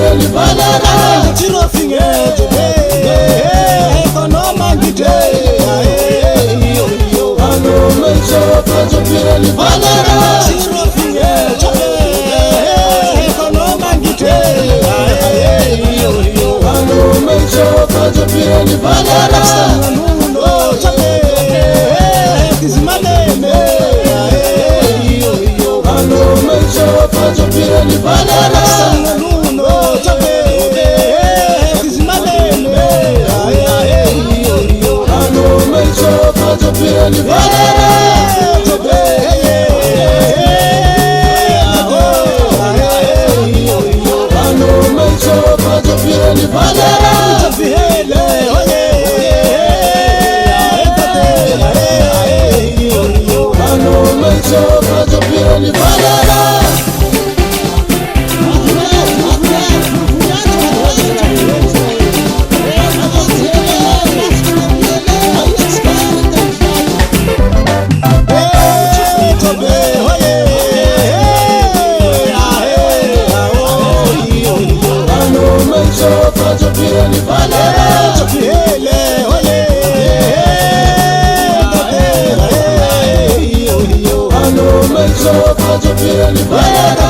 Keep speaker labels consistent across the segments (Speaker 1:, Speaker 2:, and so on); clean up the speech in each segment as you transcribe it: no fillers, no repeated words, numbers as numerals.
Speaker 1: pireli valera
Speaker 2: tiro fingeto economa ngite
Speaker 1: ano mecho fajo pireli valera
Speaker 2: tiro fingeto economa ngite
Speaker 1: ano mecho fajo pireli valera
Speaker 2: nuno chape kizimaneme
Speaker 1: ano mecho fajo pireli valera
Speaker 2: nuno chape kizimaneme
Speaker 1: ano mecho fajo pireli valera ano mecho fajo pireli valera ano mecho fajo pireli valera fajo pireli valera ano mecho fajo pireli valera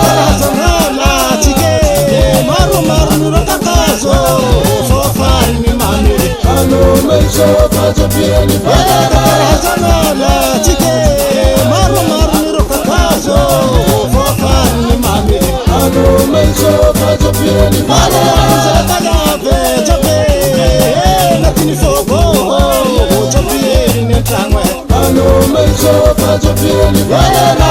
Speaker 1: ano mecho fajo pireli valera ano mecho fajo pireli valera ano mecho fajo pireli valera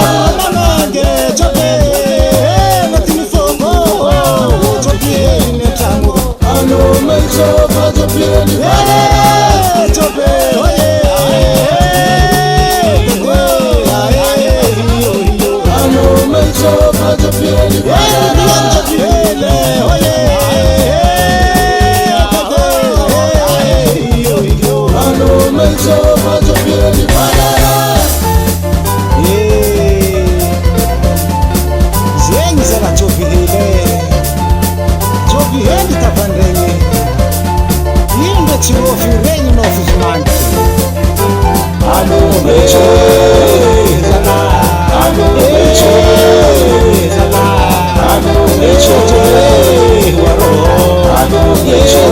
Speaker 1: ano mecho fajo pireli ano mecho fajo pireli ano mecho fajo pireli
Speaker 2: zengi zana joviheli tavandenye inde chirofirenyi nofuzimandi
Speaker 1: ano mecho ano mecho ano mecho waro ano mecho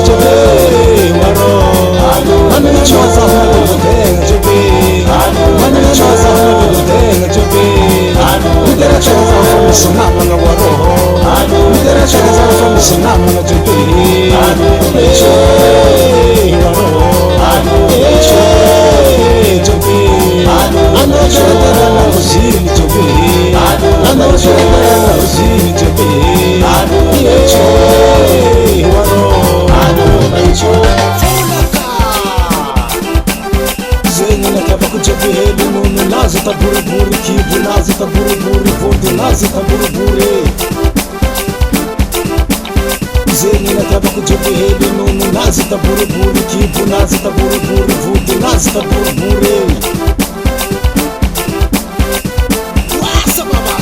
Speaker 1: waro ano mecho
Speaker 2: Nazita buruburi kibu, nazita buruburi vundi, nazita buruburi zeni nataka kujibiheli nunu, nazita buruburi kibu, nazita buruburi vundi, nazita buruburi wasa baba